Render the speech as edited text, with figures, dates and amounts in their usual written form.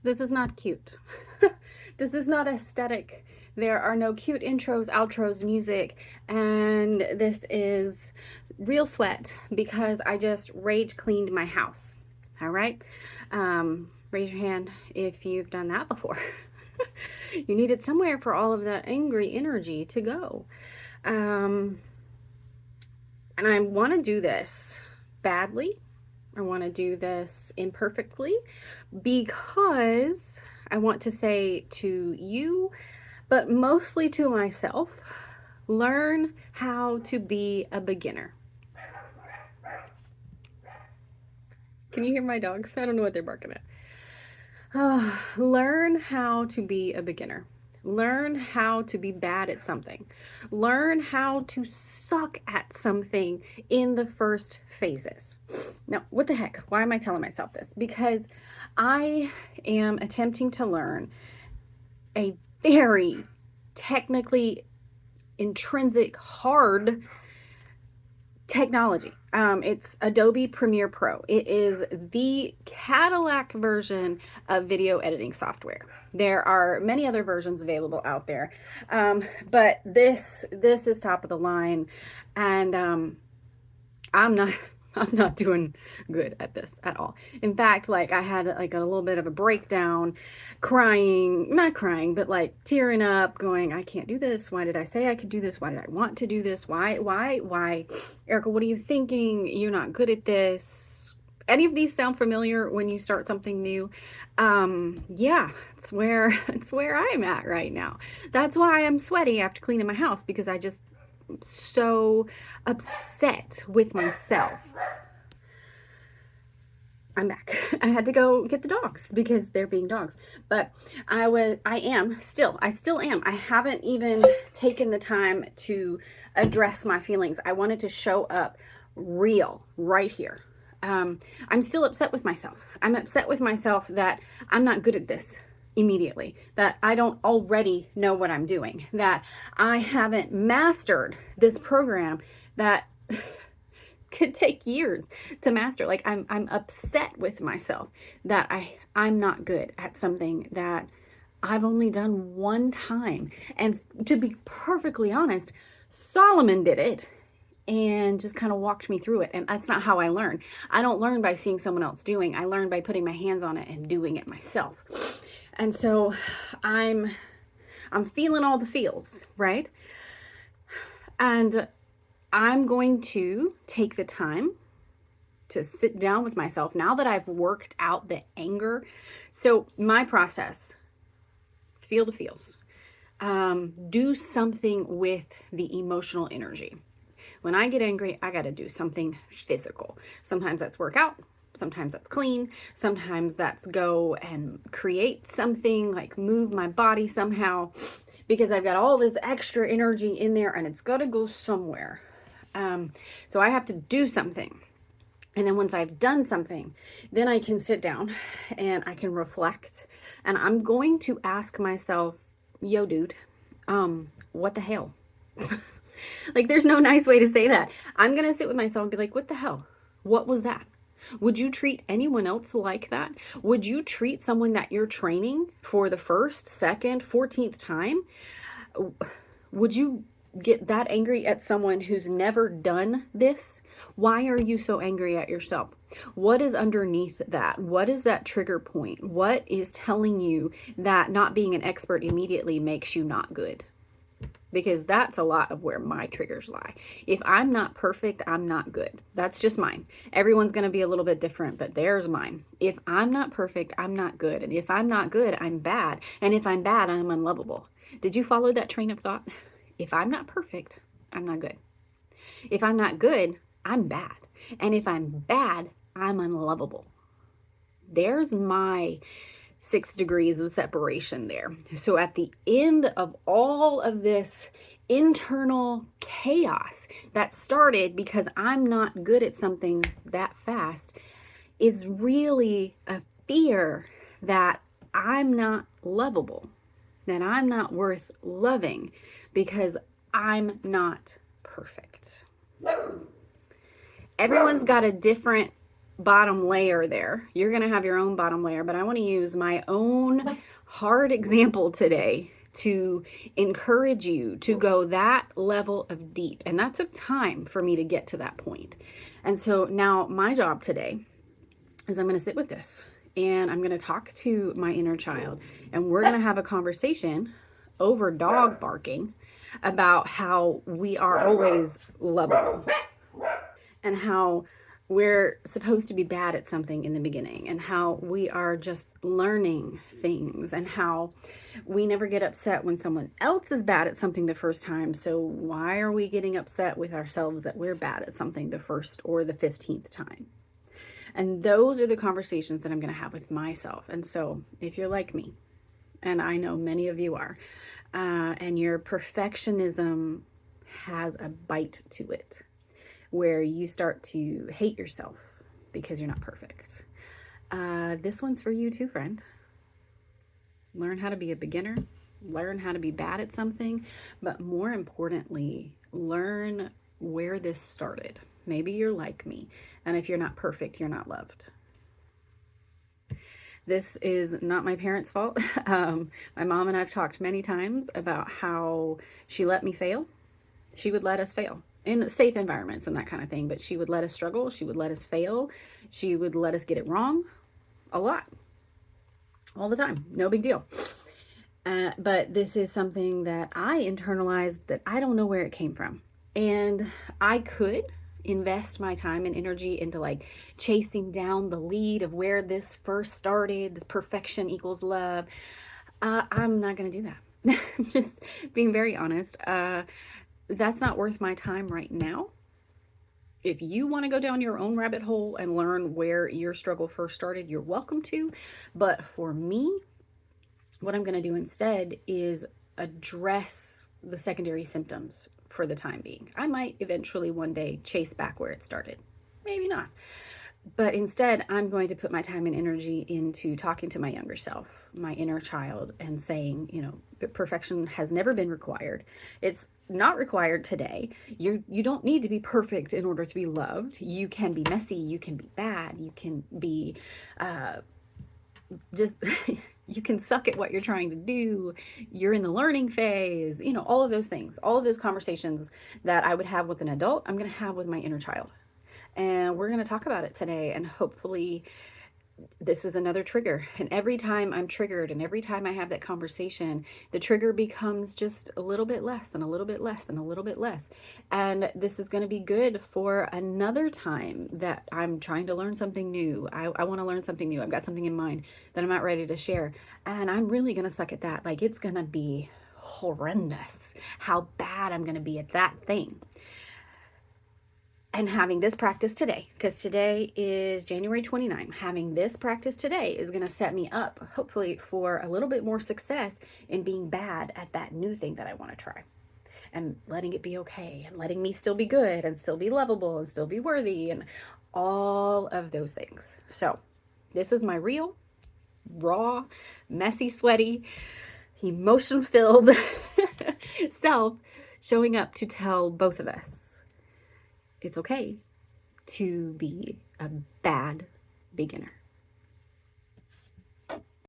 This is not cute. This is not aesthetic. There are no cute intros, outros, music, and this is real sweat because I just rage cleaned my house. All right? Raise your hand if you've done that before. You needed somewhere for all of that angry energy to go. And I want to do this badly. I want to do this imperfectly because I want to say to you, but mostly to myself, learn how to be a beginner. Can you hear my dogs? I don't know what they're barking at. Learn how to be a beginner. Learn how to be bad at something. Learn how to suck at something in the first phases. Now, what the heck? Why am I telling myself this? Because I am attempting to learn a very technically intrinsic, hard technology. It's Adobe Premiere Pro. It is the Cadillac version of video editing software. There are many other versions available out there, but this is top of the line, and I'm not doing good at this at all. In fact, like I had like a little bit of a breakdown, not crying, but like tearing up, going, I can't do this. Why did I say I could do this? Why did I want to do this? Why? Erica, what are you thinking? You're not good at this. Any of these sound familiar when you start something new? Yeah, it's where I'm at right now. That's why I'm sweaty after cleaning my house, because I just so upset with myself. I'm back. I had to go get the dogs because they're being dogs. But I still am. I haven't even taken the time to address my feelings. I wanted to show up real right here. I'm still upset with myself. I'm upset with myself that I'm not good at this immediately, that I don't already know what I'm doing, that I haven't mastered this program that could take years to master. Like I'm upset with myself that I'm not good at something that I've only done one time. And to be perfectly honest, Solomon did it and just kind of walked me through it. And that's not how I learn. I don't learn by seeing someone else doing. I learn by putting my hands on it and doing it myself. And so I'm feeling all the feels, right? And I'm going to take the time to sit down with myself now that I've worked out the anger. So my process, feel the feels. Do something with the emotional energy. When I get angry, I got to do something physical. Sometimes that's work out. Sometimes that's clean. Sometimes that's go and create something, like move my body somehow, because I've got all this extra energy in there and it's got to go somewhere. So I have to do something. And then once I've done something, then I can sit down and I can reflect. And I'm going to ask myself, yo, dude, what the hell? Like, there's no nice way to say that. I'm going to sit with myself and be like, what the hell? What was that? Would you treat anyone else like that? Would you treat someone that you're training for the first, second, 14th time? Would you get that angry at someone who's never done this? Why are you so angry at yourself? What is underneath that? What is that trigger point? What is telling you that not being an expert immediately makes you not good? Because that's a lot of where my triggers lie. If I'm not perfect, I'm not good. That's just mine. Everyone's going to be a little bit different, but there's mine. If I'm not perfect, I'm not good. And if I'm not good, I'm bad. And if I'm bad, I'm unlovable. Did you follow that train of thought? If I'm not perfect, I'm not good. If I'm not good, I'm bad. And if I'm bad, I'm unlovable. There's my 6 degrees of separation there. So at the end of all of this internal chaos that started because I'm not good at something that fast is really a fear that I'm not lovable, that I'm not worth loving because I'm not perfect. Everyone's got a different bottom layer there. You're going to have your own bottom layer, but I want to use my own hard example today to encourage you to go that level of deep. And that took time for me to get to that point. And so now my job today is I'm going to sit with this and I'm going to talk to my inner child, and we're going to have a conversation over dog barking about how we are always lovable and how we're supposed to be bad at something in the beginning, and how we are just learning things, and how we never get upset when someone else is bad at something the first time. So why are we getting upset with ourselves that we're bad at something the first or the 15th time? And those are the conversations that I'm going to have with myself. And so if you're like me, and I know many of you are, and your perfectionism has a bite to it, where you start to hate yourself because you're not perfect. This one's for you too, friend. Learn how to be a beginner, learn how to be bad at something, but more importantly, learn where this started. Maybe you're like me, and if you're not perfect, you're not loved. This is not my parents' fault. My mom and I've talked many times about how she let me fail. She would let us fail in safe environments and that kind of thing, but she would let us struggle. She would let us fail. She would let us get it wrong a lot, all the time. No big deal. But this is something that I internalized that I don't know where it came from. And I could invest my time and energy into like chasing down the lead of where this first started, this perfection equals love. I'm not going to do that. I'm just being very honest. That's not worth my time right now. If you want to go down your own rabbit hole and learn where your struggle first started, you're welcome to. But for me, what I'm going to do instead is address the secondary symptoms for the time being. I might eventually one day chase back where it started. Maybe not. But instead, I'm going to put my time and energy into talking to my younger self, my inner child, and saying, you know, perfection has never been required. It's not required today. You don't need to be perfect in order to be loved. You can be messy. You can be bad. You can be just you can suck at what you're trying to do. You're in the learning phase. You know, all of those things, all of those conversations that I would have with an adult, I'm going to have with my inner child. And we're going to talk about it today. And hopefully this is another trigger. And every time I'm triggered and every time I have that conversation, the trigger becomes just a little bit less and a little bit less and a little bit less. And this is going to be good for another time that I'm trying to learn something new. I want to learn something new. I've got something in mind that I'm not ready to share. And I'm really going to suck at that. Like, it's going to be horrendous how bad I'm going to be at that thing. And having this practice today, because today is January 29, having this practice today is going to set me up, hopefully, for a little bit more success in being bad at that new thing that I want to try. And letting it be okay, and letting me still be good, and still be lovable, and still be worthy, and all of those things. So this is my real, raw, messy, sweaty, emotion-filled self showing up to tell both of us it's okay to be a bad beginner.